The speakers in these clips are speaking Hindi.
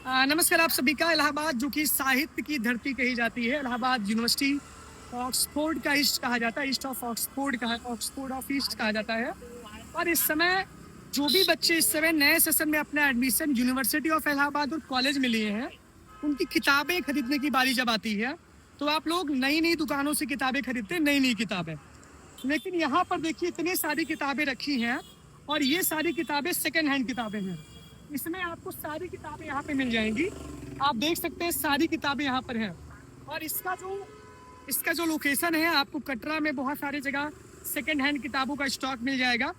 नमस्कार आप सभी का। इलाहाबाद जो कि साहित्य की धरती कही जाती है, इलाहाबाद यूनिवर्सिटी ऑक्सफोर्ड का ईस्ट कहा जाता है, ईस्ट ऑफ ऑक्सफोर्ड का ऑक्सफोर्ड ऑफ ईस्ट कहा जाता है। और इस समय जो भी बच्चे इस समय नए सेशन में अपना एडमिशन यूनिवर्सिटी ऑफ इलाहाबाद और कॉलेज में लिए हैं, उनकी किताबें खरीदने की बारी जब आती है तो आप लोग नई नई दुकानों से किताबें खरीदते हैं, नई नई किताबें। लेकिन यहाँ पर देखिए इतनी सारी किताबें रखी हैं और ये सारी किताबें सेकेंड हैंड किताबें हैं। इसमें आपको सारी किताबें यहाँ पे मिल जाएंगी। आप देख सकते हैं सारी किताबें यहाँ पर हैं। और इसका जो लोकेशन है, आपको कटरा में बहुत सारी जगह सेकेंड हैंड किताबों का स्टॉक मिल जाएगा।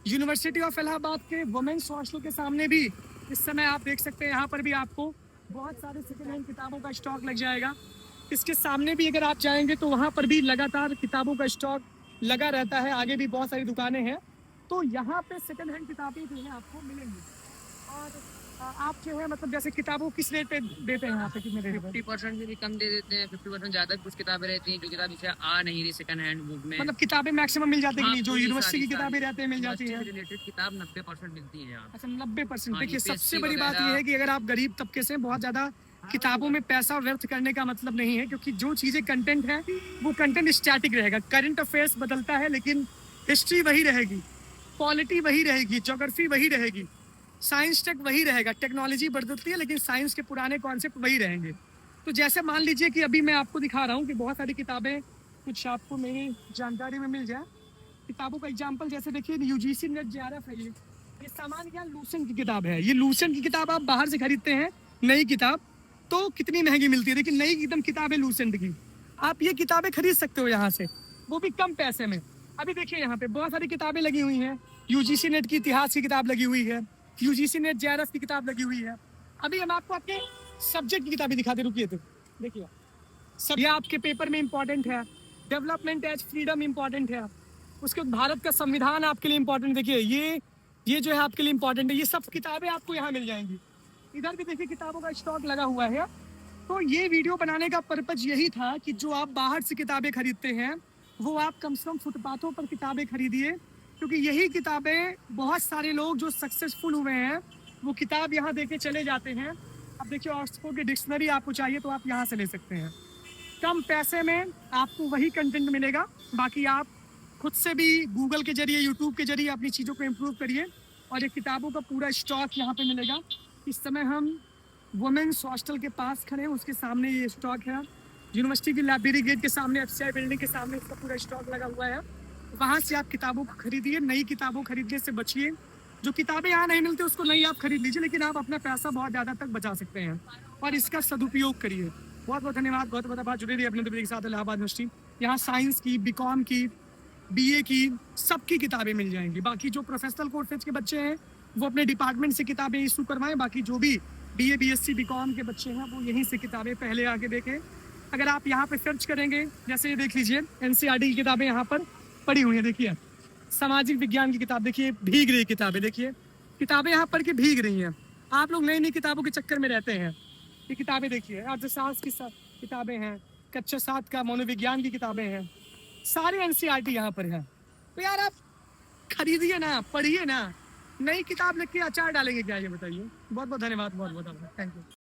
यूनिवर्सिटी ऑफ इलाहाबाद के वुमेन्स हॉस्टल के सामने भी इस समय आप देख सकते हैं, यहाँ पर भी आपको बहुत सारे सेकेंड हैंड किताबों का स्टॉक लग जाएगा। इसके सामने भी अगर आप जाएंगे तो वहाँ पर भी लगातार किताबों का स्टॉक लगा रहता है। आगे भी बहुत सारी दुकानें हैं, तो यहाँ पे सेकेंड हैंड किताबें जो है आपको मिलेंगी। और आप जो है मतलब जैसे किताबों किस रेट पे देते हैं यहाँ पे, कितने रेट पे? 50% से भी कम दे देते हैं, 50% ज्यादा कुछ किताबें रहती हैं जो किताब इसे आ नहीं रही सेकंड हैंड बुक में। मतलब किताबें मैक्सिमम मिल जाती है कि नहीं? जो पूरी यूनिवर्सिटी की सारी किताबें रहती है मिल जाती है। रिलेटेड किताब 90% मिलती है यहाँ। अच्छा 90%। हाँ, देखिए UPSC सबसे बड़ी बात वगैरह। यह है कि अगर आप गरीब तबके से, बहुत ज्यादा किताबों में पैसा व्यर्थ करने का मतलब नहीं है, क्योंकि जो चीजें कंटेंट है वो कंटेंट स्टैटिक रहेगा। करंट अफेयर्स बदलता है लेकिन हिस्ट्री वही रहेगी, पॉलिटी वही रहेगी, ज्योग्राफी वही रहेगी, साइंस टेक वही रहेगा। टेक्नोलॉजी बदलती है लेकिन साइंस के पुराने कॉन्सेप्ट वही रहेंगे। तो जैसे मान लीजिए कि अभी मैं आपको दिखा रहा हूँ कि बहुत सारी किताबें कुछ आपको मेरी जानकारी में मिल जाए। किताबों का एग्जाम्पल जैसे देखिए यूजीसी नेट जेआरएफ है, ये सामान्य ज्ञान लूसेंट की किताब है। ये लूसेंट की किताब आप बाहर से खरीदते हैं नई किताब तो कितनी महंगी मिलती है, लेकिन नई एकदम किताब है लूसेंट की, आप ये किताबें खरीद सकते हो यहाँ से, वो भी कम पैसे में। अभी देखिए यहाँ पे बहुत सारी किताबें लगी हुई हैं। यूजीसी नेट की इतिहास की किताब लगी हुई है, यूजीसी नेट जेआरएफ की किताब लगी हुई है। अभी हम आपको आपके सब्जेक्ट की किताबें दिखाते, रुकिए तो देखिए सब ये आपके पेपर में इंपॉर्टेंट है। डेवलपमेंट एज फ्रीडम इंपॉर्टेंट है, उसके बाद भारत का संविधान आपके लिए इंपॉर्टेंट। देखिए ये जो है आपके लिए इंपॉर्टेंट है। ये सब किताबें आपको यहाँ मिल जाएंगी। इधर भी देखिए किताबों का स्टॉक लगा हुआ है। तो ये वीडियो बनाने का पर्पज यही था कि जो आप बाहर से किताबें खरीदते हैं वो आप कम से कम फुटपाथों पर किताबें खरीदिए, क्योंकि यही किताबें बहुत सारे लोग जो सक्सेसफुल हुए हैं वो किताब यहाँ देके चले जाते हैं। अब देखिए ऑक्सफोर्ड की डिक्शनरी आपको चाहिए तो आप यहाँ से ले सकते हैं। कम पैसे में आपको वही कंटेंट मिलेगा, बाकी आप खुद से भी गूगल के जरिए, यूट्यूब के जरिए अपनी चीज़ों को इम्प्रूव करिए। और ये किताबों का पूरा स्टॉक यहाँ पे मिलेगा। इस समय हम वुमेन्स हॉस्टल के पास खड़े हैं, उसके सामने ये स्टॉक है। यूनिवर्सिटी की लाइब्रेरी गेट के सामने, एफसीआई बिल्डिंग के सामने इसका पूरा स्टॉक लगा हुआ है। वहाँ से आप किताबों को खरीदिए, नई किताबों खरीदने से बचिए। जो किताबें यहाँ नहीं मिलती उसको नहीं आप खरीद लीजिए, लेकिन आप अपना पैसा बहुत ज़्यादा तक बचा सकते हैं और इसका सदुपयोग करिए। बहुत बहुत धन्यवाद। बहुत बहुत बात जुड़ी रही अपने के साथ इलाहाबाद यूनिवर्सिटी। यहाँ साइंस की, बीकॉम की, बीए की, सबकी किताबें मिल जाएंगी। बाकी जो प्रोफेशनल कोर्सेज के बच्चे हैं वो अपने डिपार्टमेंट से किताबें इशू करवाएं। बाकी जो भी बीए, बीएससी, बीकॉम के बच्चे हैं वो यहीं से किताबें पहले आके देखें। अगर आप यहाँ पे सर्च करेंगे, जैसे ये देख लीजिए एनसीईआरटी की किताबें यहाँ पर पड़ी हुई हैं। देखिए सामाजिक विज्ञान की किताब देखिए भीग रही किताबें, देखिए किताबें यहाँ पर के भीग रही हैं। आप लोग नई नई किताबों के चक्कर में रहते हैं। ये किताबें देखिए अर्थशास्त्र की किताबें हैं, कक्षा 7 का मनोविज्ञान की किताबें हैं, सारे एनसीईआरटी यहाँ पर है। तो यार आप खरीदिए ना, पढ़िए ना। नई किताब लिख के अचार डालेंगे क्या, ये बताइए। बहुत बहुत धन्यवाद, बहुत बहुत थैंक यू।